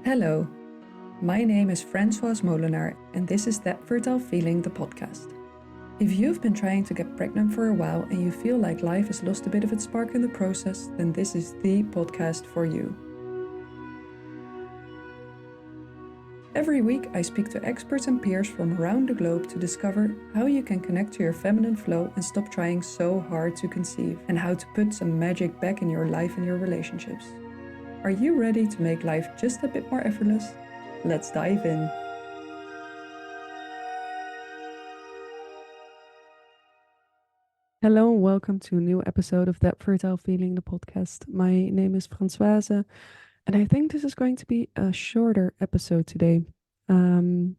Hello, my name is Francoise Molenaar, and this is That Fertile Feeling, the podcast. If you've been trying to get pregnant for a while and you feel like life has lost a bit of its spark in the process, then this is the podcast for you. Every week, I speak to experts and peers from around the globe to discover how you can connect to your feminine flow and stop trying so hard to conceive, and how to put some magic back in your life and your relationships. Are you ready to make life just a bit more effortless? Let's dive in. Hello and welcome to a new episode of That Fertile Feeling, the podcast. My name is Francoise, and I think this is going to be a shorter episode today. I'm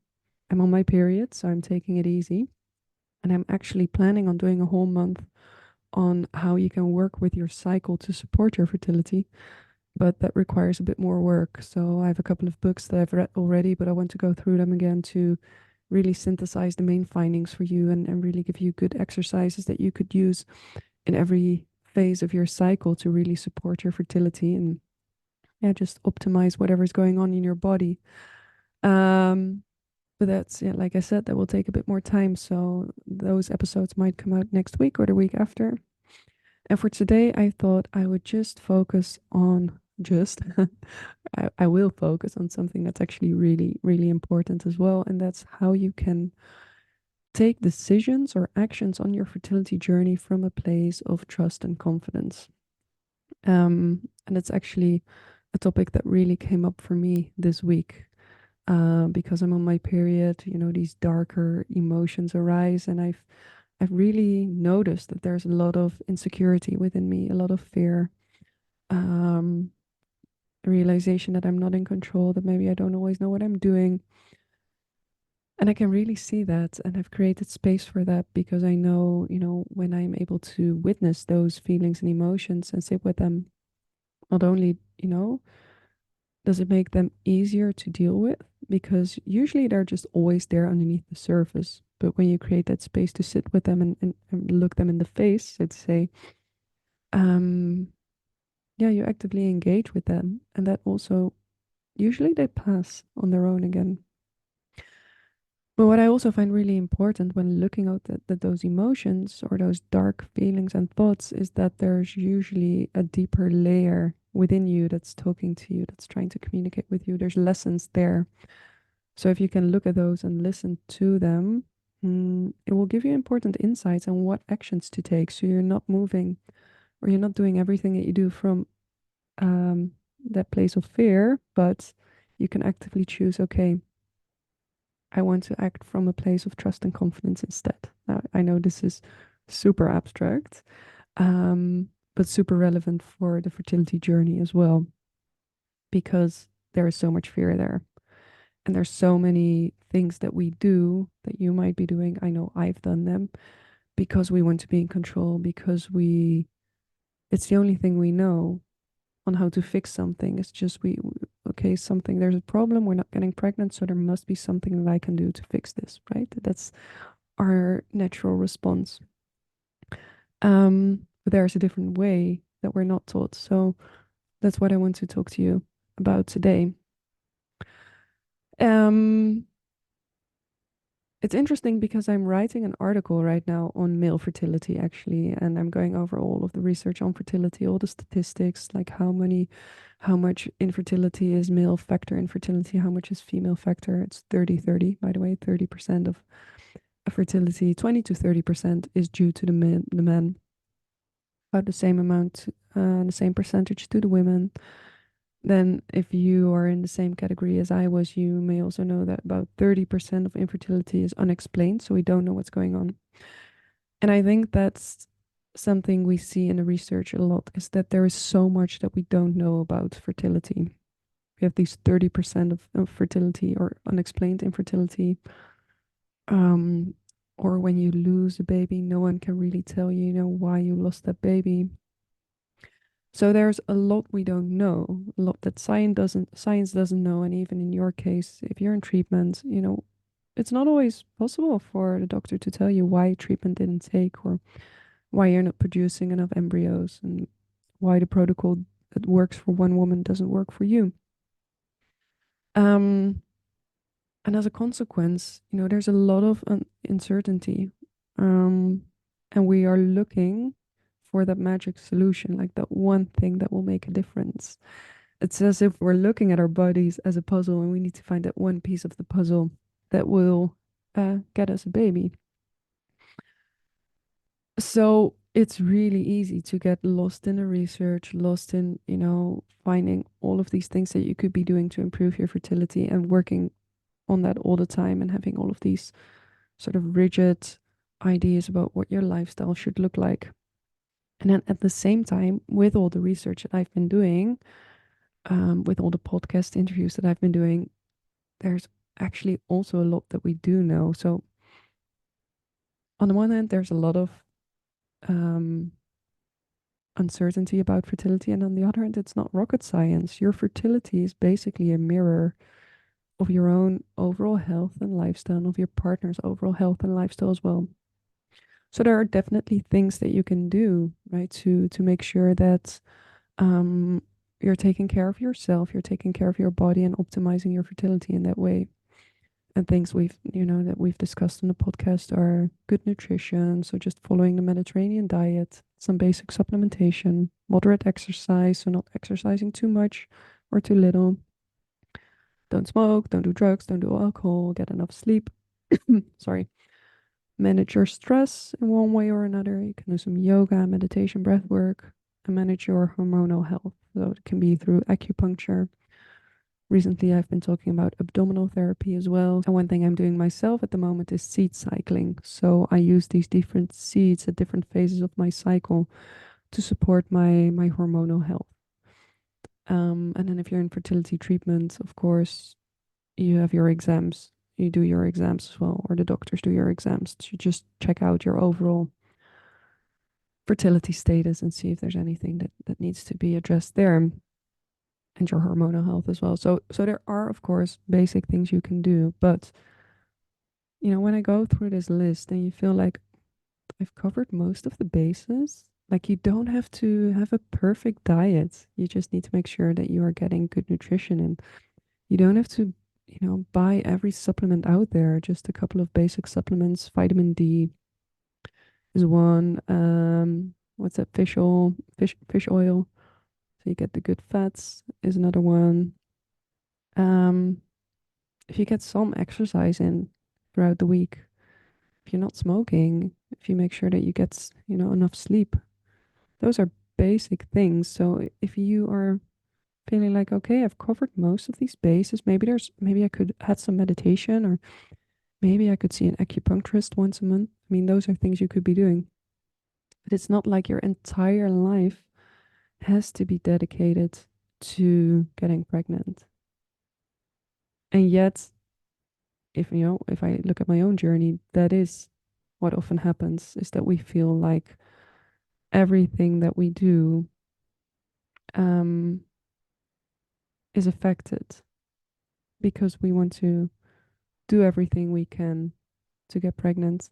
on my period, so I'm taking it easy. And I'm actually planning on doing a whole month on how you can work with your cycle to support your fertility. But that requires a bit more work. So I have a couple of books that I've read already, but I want to go through them again to really synthesize the main findings for you and really give you good exercises that you could use in every phase of your cycle to really support your fertility and just optimize whatever's going on in your body. But that's, like I said, that will take a bit more time. So those episodes might come out next week or the week after. And for today, I thought I would just focus on I will focus on something that's actually really, really important as well. And that's how you can take decisions or actions on your fertility journey from a place of trust and confidence. And it's actually a topic that really came up for me this week. Because I'm on my period, these darker emotions arise, and I've really noticed that there's a lot of insecurity within me, a lot of fear, realization that I'm not in control, that maybe I don't always know what I'm doing. And I can really see that, and I've created space for that because I know, when I'm able to witness those feelings and emotions and sit with them, not only, does it make them easier to deal with, because usually they're just always there underneath the surface. But when you create that space to sit with them and look them in the face, so to say, um, you actively engage with them. And that also, usually they pass on their own again. But what I also find really important when looking at those emotions or those dark feelings and thoughts is that there's usually a deeper layer within you that's talking to you, that's trying to communicate with you. There's lessons there. So if you can look at those and listen to them, it will give you important insights on what actions to take. So you're not moving or you're not doing everything that you do from that place of fear, but you can actively choose, okay, I want to act from a place of trust and confidence instead. Now, I know this is super abstract, but super relevant for the fertility journey as well, because there is so much fear there. And there's so many things that we do that you might be doing. I know I've done them because we want to be in control, because it's the only thing we know on how to fix something. It's just okay, there's a problem, we're not getting pregnant, so there must be something that I can do to fix this, right? That's our natural response. But there's a different way that we're not taught. So that's what I want to talk to you about today. It's interesting because I'm writing an article right now on male fertility, actually, and I'm going over all of the research on fertility, all the statistics, like how much infertility is male factor infertility, how much is female factor. It's 30-30, by the way. 30% of fertility, 20 to 30% is due to the men, about the same amount, the same percentage to the women. Then if you are in the same category as I was, you may also know that about 30% of infertility is unexplained, so we don't know what's going on. And I think that's something we see in the research a lot, is that there is so much that we don't know about fertility. We have these 30% of fertility or unexplained infertility. Or when you lose a baby, no one can really tell you, why you lost that baby. So there's a lot we don't know, a lot that science doesn't know. And even in your case, if you're in treatment, it's not always possible for the doctor to tell you why treatment didn't take, or why you're not producing enough embryos, and why the protocol that works for one woman doesn't work for you. Um, and as a consequence, there's a lot of uncertainty. Um, and we are looking for that magic solution, like that one thing that will make a difference. It's as if we're looking at our bodies as a puzzle and we need to find that one piece of the puzzle that will get us a baby. So it's really easy to get lost in the research, lost in, finding all of these things that you could be doing to improve your fertility and working on that all the time and having all of these sort of rigid ideas about what your lifestyle should look like. And then at the same time, with all the research that I've been doing, with all the podcast interviews that I've been doing, there's actually also a lot that we do know. So on the one hand, there's a lot of um, uncertainty about fertility, and on the other hand, it's not rocket science. Your fertility is basically a mirror of your own overall health and lifestyle, and of your partner's overall health and lifestyle as well. So there are definitely things that you can do, right, to make sure that um, you're taking care of yourself, you're taking care of your body, and optimizing your fertility in that way. And things that we've discussed in the podcast are good nutrition, so just following the Mediterranean diet, some basic supplementation, moderate exercise, so not exercising too much or too little. Don't smoke, don't do drugs, don't do alcohol, get enough sleep. Sorry. Manage your stress in one way or another. You can do some yoga, meditation, breath work, and manage your hormonal health. So it can be through acupuncture. Recently, I've been talking about abdominal therapy as well. And one thing I'm doing myself at the moment is seed cycling. So I use these different seeds at different phases of my cycle to support my hormonal health. And then if you're in fertility treatment, of course, you have your exams. You do your exams as well, or the doctors do your exams to just check out your overall fertility status and see if there's anything that needs to be addressed there, and your hormonal health as well. So there are, of course, basic things you can do, but when I go through this list and you feel like I've covered most of the bases, like you don't have to have a perfect diet. You just need to make sure that you are getting good nutrition, and you don't have to, buy every supplement out there. Just a couple of basic supplements. Vitamin D is one. What's that? Fish oil. So you get the good fats is another one. Um, if you get some exercise in throughout the week, if you're not smoking, if you make sure that you get, enough sleep, those are basic things. So if you are feeling like, okay, I've covered most of these bases, maybe I could add some meditation, or maybe I could see an acupuncturist once a month. I mean, those are things you could be doing. But it's not like your entire life has to be dedicated to getting pregnant. And yet, if I look at my own journey, that is what often happens, is that we feel like everything that we do um, is affected because we want to do everything we can to get pregnant.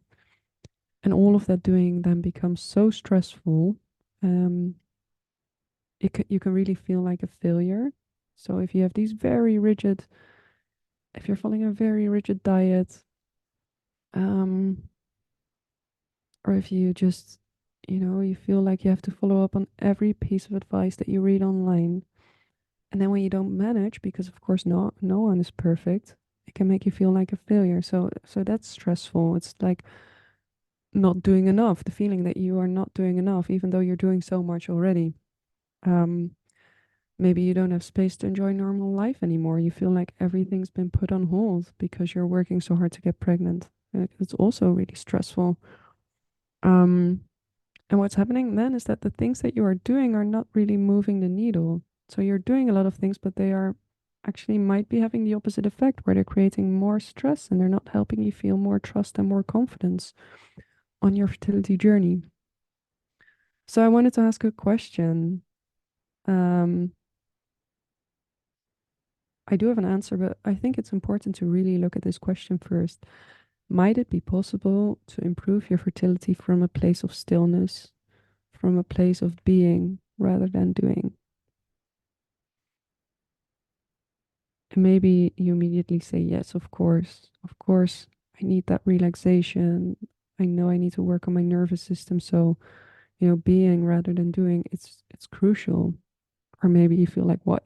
And all of that doing then becomes so stressful. Um, you can really feel like a failure. So if you have these if you're following a very rigid diet, um, or if you just, you feel like you have to follow up on every piece of advice that you read online, and then when you don't manage, because of course no one is perfect, it can make you feel like a failure. So that's stressful. It's like not doing enough, the feeling that you are not doing enough, even though you're doing so much already. Um, Maybe you don't have space to enjoy normal life anymore. You feel like everything's been put on hold because you're working so hard to get pregnant. It's also really stressful. Um, and what's happening then is that the things that you are doing are not really moving the needle. So you're doing a lot of things, but they are actually might be having the opposite effect, where they're creating more stress and they're not helping you feel more trust and more confidence on your fertility journey. So I wanted to ask a question. Um, I do have an answer, but I think it's important to really look at this question first. Might it be possible to improve your fertility from a place of stillness, from a place of being rather than doing? And maybe you immediately say, yes, of course, I need that relaxation. I know I need to work on my nervous system. So, being rather than doing, it's crucial. Or maybe you feel like, what?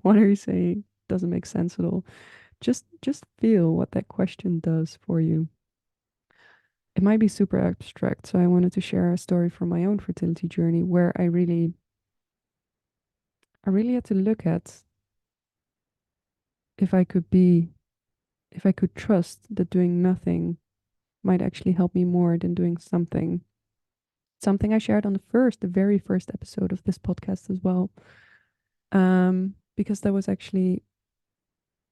What are you saying? Doesn't make sense at all. Just feel what that question does for you. It might be super abstract, so I wanted to share a story from my own fertility journey where I really had to look at if I could be if I could trust that doing nothing might actually help me more than doing something. Something I shared on the very first episode of this podcast as well. Because that was actually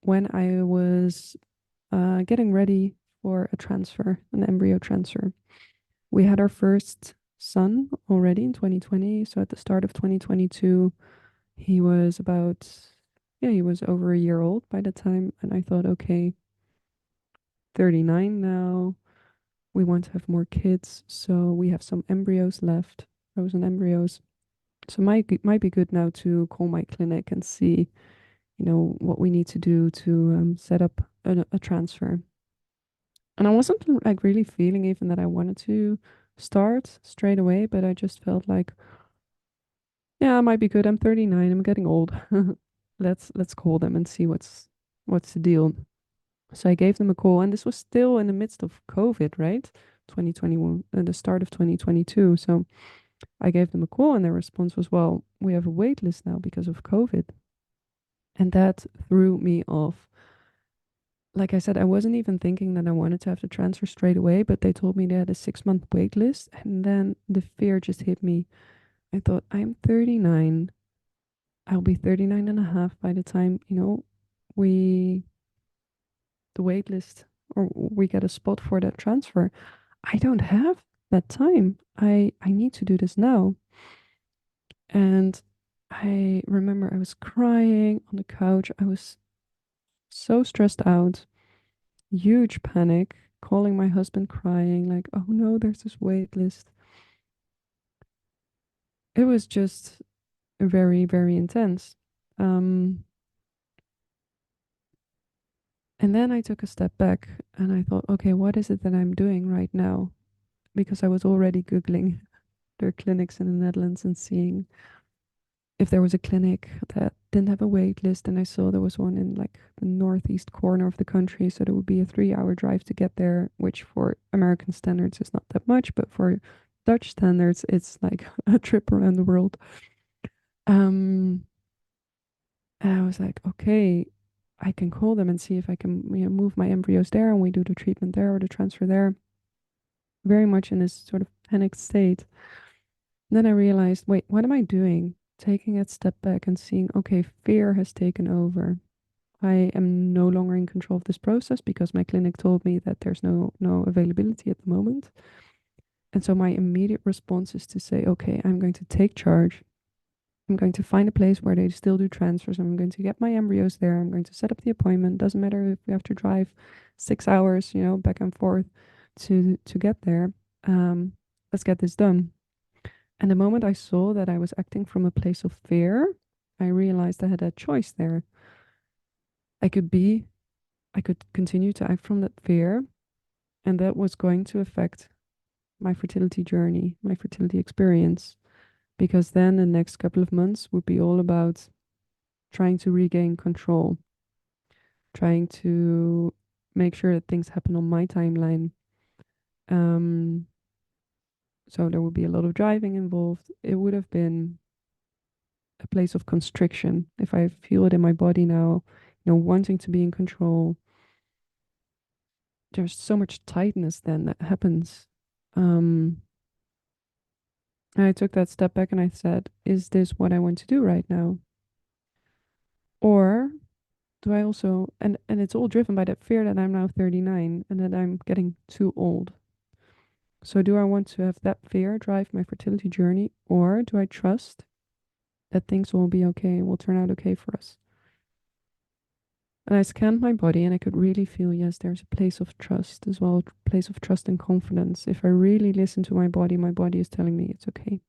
when I was getting ready for a transfer, an embryo transfer. We had our first son already in 2020. So at the start of 2022, he was he was over a year old by the time. And I thought, okay, 39 now. We want to have more kids. So we have some embryos left, frozen embryos. So might be good now to call my clinic and see, what we need to do to set up a transfer. And I wasn't like really feeling even that I wanted to start straight away, but I just felt like, yeah, it might be good. I'm 39. I'm getting old. Let's call them and see what's the deal. So I gave them a call, and this was still in the midst of COVID, right? 2021, the start of 2022. So I gave them a call, and their response was, "Well, we have a wait list now because of COVID." And that threw me off. Like I said, I wasn't even thinking that I wanted to have the transfer straight away, but they told me they had a 6-month wait list, and then the fear just hit me. I thought, I'm 39. I'll be 39 and a half by the time, we the wait list or we get a spot for that transfer. I don't have that time. I need to do this now. And I remember I was crying on the couch. I was so stressed out, huge panic, calling my husband crying, like, oh no, there's this wait list. It was just very, very intense. Um, and then I took a step back and I thought, okay, what is it that I'm doing right now? Because I was already Googling their clinics in the Netherlands and seeing if there was a clinic that didn't have a wait list. And I saw there was one in like the northeast corner of the country. So there would be a 3-hour drive to get there, which for American standards is not that much, but for Dutch standards, it's like a trip around the world. Um, and I was like, okay, I can call them and see if I can, move my embryos there and we do the treatment there or the transfer there. Very much in this sort of panicked state. Then I realized, wait, what am I doing? Taking a step back and seeing, okay, fear has taken over. I am no longer in control of this process because my clinic told me that there's no availability at the moment. And so my immediate response is to say, okay, I'm going to take charge. I'm going to find a place where they still do transfers. I'm going to get my embryos there. I'm going to set up the appointment. Doesn't matter if we have to drive 6 hours, back and forth to get there. Um, let's get this done. And the moment I saw that I was acting from a place of fear, I realized I had a choice there. I could be, I could continue to act from that fear, and that was going to affect my fertility journey, my fertility experience, because then the next couple of months would be all about trying to regain control, trying to make sure that things happen on my timeline. Um, so there would be a lot of driving involved. It would have been a place of constriction. If I feel it in my body now, wanting to be in control, there's so much tightness then that happens. Um, and I took that step back and I said, is this what I want to do right now? Or do I also, and it's all driven by that fear that I'm now 39 and that I'm getting too old. So do I want to have that fear drive my fertility journey, or do I trust that things will be okay, will turn out okay for us? And I scanned my body and I could really feel, yes, there's a place of trust as well, a place of trust and confidence. If I really listen to my body is telling me it's okay.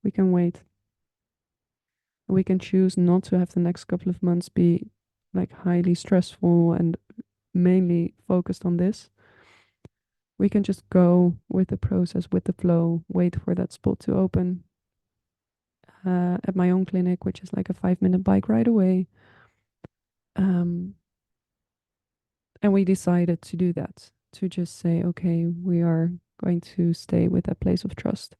We can wait. We can choose not to have the next couple of months be like highly stressful and mainly focused on this, we can just go with the process, with the flow, wait for that spot to open at my own clinic, which is like a 5 minute bike ride away. Um, and we decided to do that, to just say, okay, we are going to stay with that place of trust.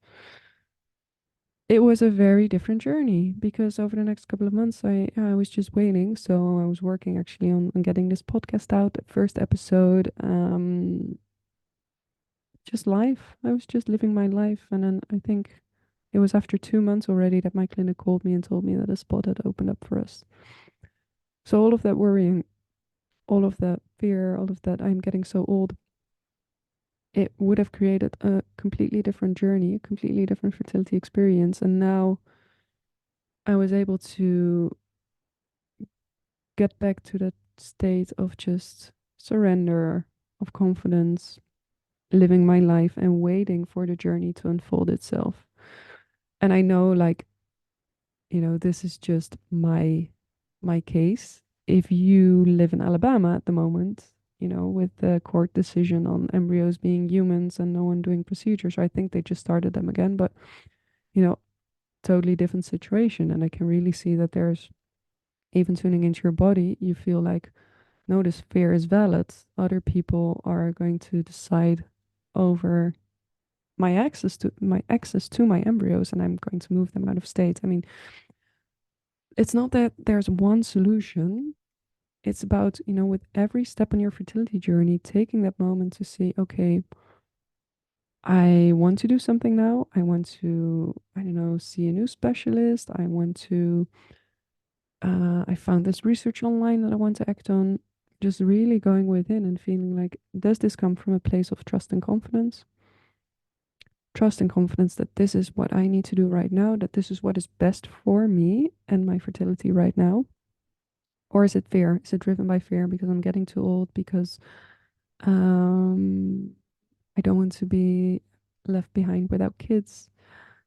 It was a very different journey because over the next couple of months, I was just waiting. So I was working actually on getting this podcast out, first episode. Just life. I was just living my life. And then I think it was after 2 months already that my clinic called me and told me that a spot had opened up for us. So all of that worrying, all of that fear, all of that I'm getting so old, it would have created a completely different journey, a completely different fertility experience. And now I was able to get back to that state of just surrender, of confidence, living my life and waiting for the journey to unfold itself. And I know, like, this is just my case. If you live in Alabama at the moment, with the court decision on embryos being humans and no one doing procedures, I think they just started them again, but you know, totally different situation. And I can really see that there's, even tuning into your body, you feel like, no, this fear is valid. Other people are going to decide over my access to my embryos, and I'm going to move them out of state. I mean, it's not that there's one solution. It's about, with every step on your fertility journey, taking that moment to say, okay, I want to do something now. I want to, I don't know, see a new specialist. I found this research online that I want to act on. Just really going within and feeling like, does this come from a place of trust and confidence? Trust and confidence that this is what I need to do right now, that this is what is best for me and my fertility right now. Or is it fear? Is it driven by fear because I'm getting too old, because um, I don't want to be left behind without kids?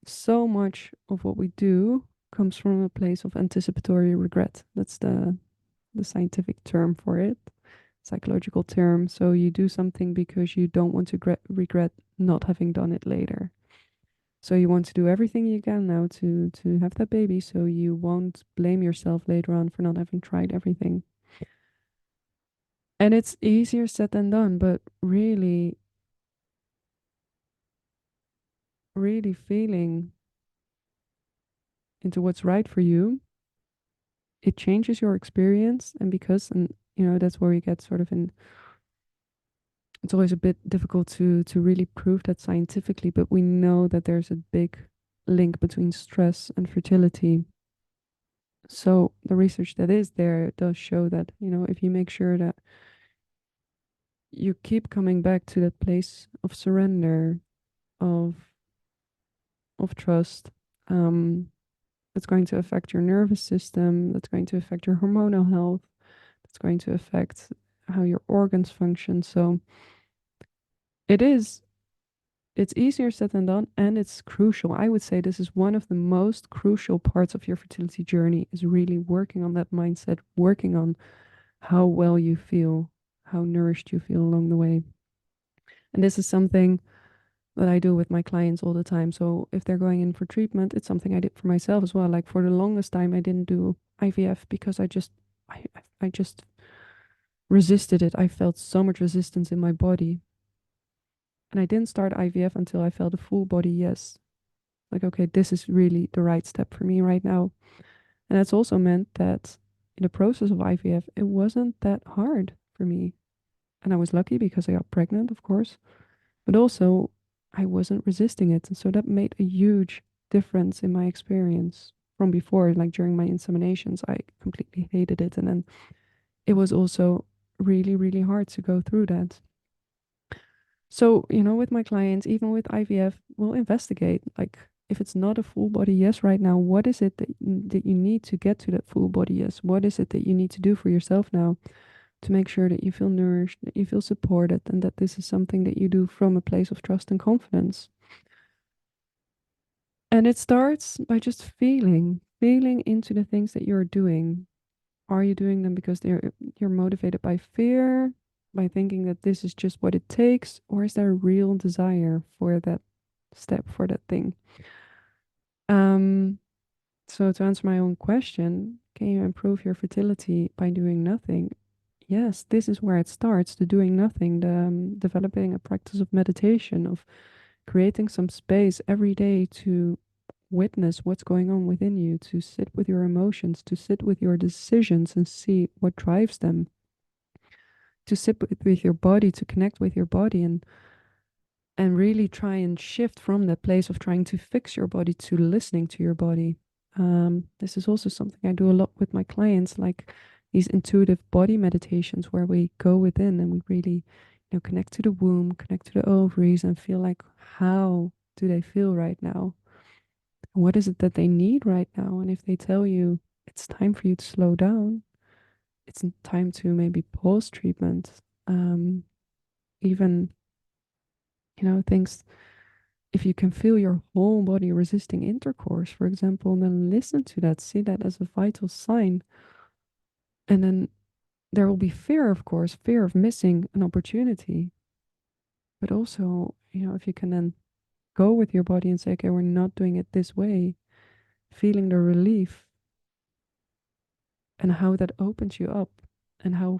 So much of what we do comes from a place of anticipatory regret. That's the scientific term for it, psychological term. So you do something because you don't want to regret not having done it later. So you want to do everything you can now to have that baby, so you won't blame yourself later on for not having tried everything. And it's easier said than done, but really, really feeling into what's right for you, it changes your experience. And that's where we get sort of in. It's always a bit difficult to really prove that scientifically, but we know that there's a big link between stress and fertility. So the research that is there does show that, if you make sure that you keep coming back to that place of surrender, of trust, um, that's going to affect your nervous system, that's going to affect your hormonal health, that's going to affect how your organs function. So it is it's easier said than done, and it's crucial. I would say this is one of the most crucial parts of your fertility journey, is really working on that mindset, working on how well you feel, how nourished you feel along the way. And this is something that I do with my clients all the time. So if they're going in for treatment, it's something I did for myself as well. Like, for the longest time, I didn't do IVF because I just resisted it. I felt so much resistance in my body. And I didn't start IVF until I felt a full body yes. Like, okay, this is really the right step for me right now. And that's also meant that in the process of IVF, it wasn't that hard for me. And I was lucky because I got pregnant, of course, but also I wasn't resisting it. And so that made a huge difference in my experience from before. Like, during my inseminations, I completely hated it. And then it was also really, really hard to go through that. So, with my clients, even with IVF, we'll investigate, like, if it's not a full body yes right now, what is it that you need to get to that full body yes? What is it that you need to do for yourself now to make sure that you feel nourished, that you feel supported, and that this is something that you do from a place of trust and confidence? And it starts by just feeling into the things that you're doing. Are you doing them because you're motivated by fear, by thinking that this is just what it takes, or is there a real desire for that step, for that thing? Um, so to answer my own question, can you improve your fertility by doing nothing? Yes, this is where it starts, the doing nothing, the developing a practice of meditation, of creating some space every day to witness what's going on within you, to sit with your emotions, to sit with your decisions and see what drives them, to sit with your body, to connect with your body, and really try and shift from that place of trying to fix your body to listening to your body. This is also something I do a lot with my clients, like these intuitive body meditations where we go within and we really, connect to the womb, connect to the ovaries, and feel like, how do they feel right now? What is it that they need right now? And if they tell you it's time for you to slow down, it's time to maybe pause treatment, um, even, things. If you can feel your whole body resisting intercourse, for example, then listen to that, see that as a vital sign. And then there will be fear, of course, fear of missing an opportunity. But also, if you can then go with your body and say, okay, we're not doing it this way, feeling the relief and how that opens you up, and how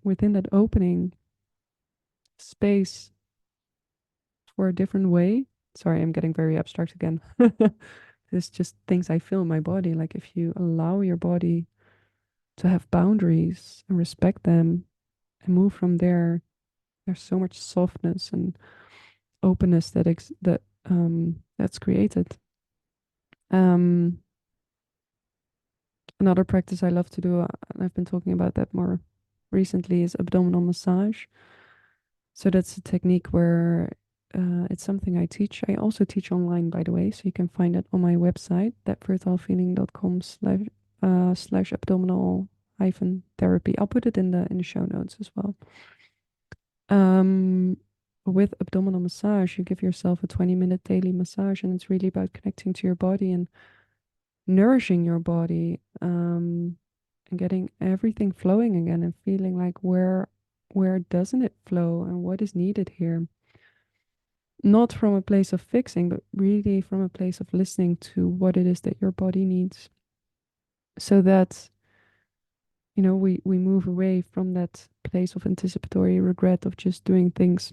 within that opening space for a different way. Sorry, I'm getting very abstract again. It's just things I feel in my body. Like if you allow your body to have boundaries and respect them and move from there, there's so much softness and openness that's created. Um, Another practice I love to do, and I've been talking about that more recently, is abdominal massage. So that's a technique where it's something I teach. I also teach online, by the way, so you can find it on my website, thatfertileFeeling.com/slash abdominal hyphen therapy. I'll put it in the show notes as well. Um, with abdominal massage, you give yourself a 20-minute daily massage, and it's really about connecting to your body and nourishing your body, and getting everything flowing again and feeling like where doesn't it flow and what is needed here. Not from a place of fixing, but really from a place of listening to what it is that your body needs. So that, we move away from that place of anticipatory regret of just doing things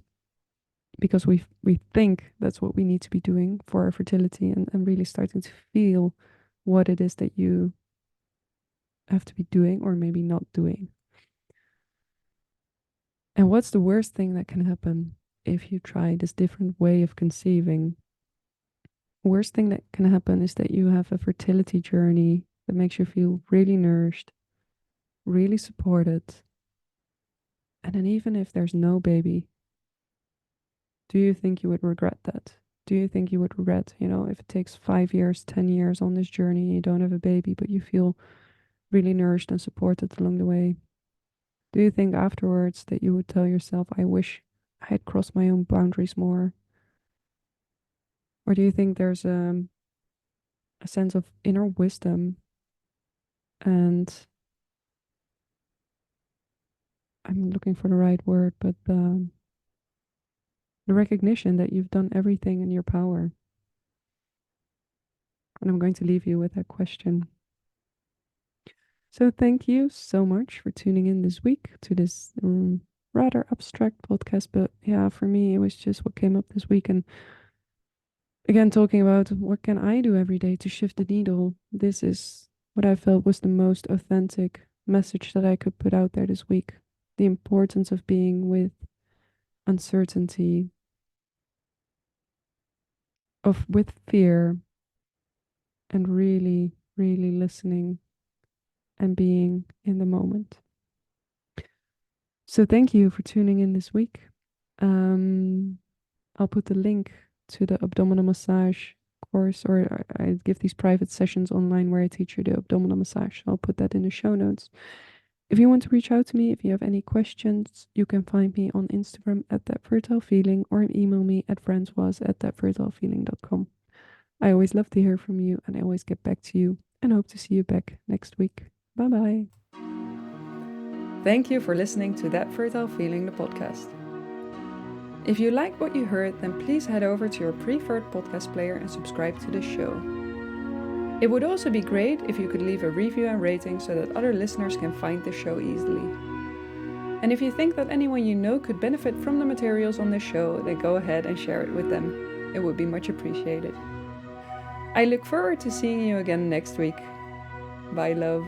because we think that's what we need to be doing for our fertility, and really starting to feel what it is that you have to be doing or maybe not doing. And what's the worst thing that can happen if you try this different way of conceiving? Worst thing that can happen is that you have a fertility journey that makes you feel really nourished, really supported. And then even if there's no baby, do you think you would regret that? Do you think you would regret, if it takes 5 years, 10 years on this journey, and you don't have a baby, but you feel really nourished and supported along the way? Do you think afterwards that you would tell yourself, I wish I had crossed my own boundaries more? Or do you think there's a sense of inner wisdom, and I'm looking for the right word, but the recognition that you've done everything in your power? And I'm going to leave you with that question. So thank you so much for tuning in this week to this rather abstract podcast. But yeah, for me, it was just what came up this week. And again, talking about what can I do every day to shift the needle. This is what I felt was the most authentic message that I could put out there this week. The importance of being with uncertainty, with fear, and really, really listening and being in the moment. So thank you for tuning in this week. I'll put the link to the abdominal massage course, or I give these private sessions online where I teach you the abdominal massage. I'll put that in the show notes. If you want to reach out to me, if you have any questions, you can find me on Instagram at thatfertilefeeling, or email me at francoise@thatfertilefeeling.com. I always love to hear from you, and I always get back to you, and hope to see you back next week. Bye bye. Thank you for listening to That Fertile Feeling, the podcast. If you like what you heard, then please head over to your preferred podcast player and subscribe to the show. It would also be great if you could leave a review and rating so that other listeners can find the show easily. And if you think that anyone you know could benefit from the materials on this show, then go ahead and share it with them. It would be much appreciated. I look forward to seeing you again next week. Bye, love.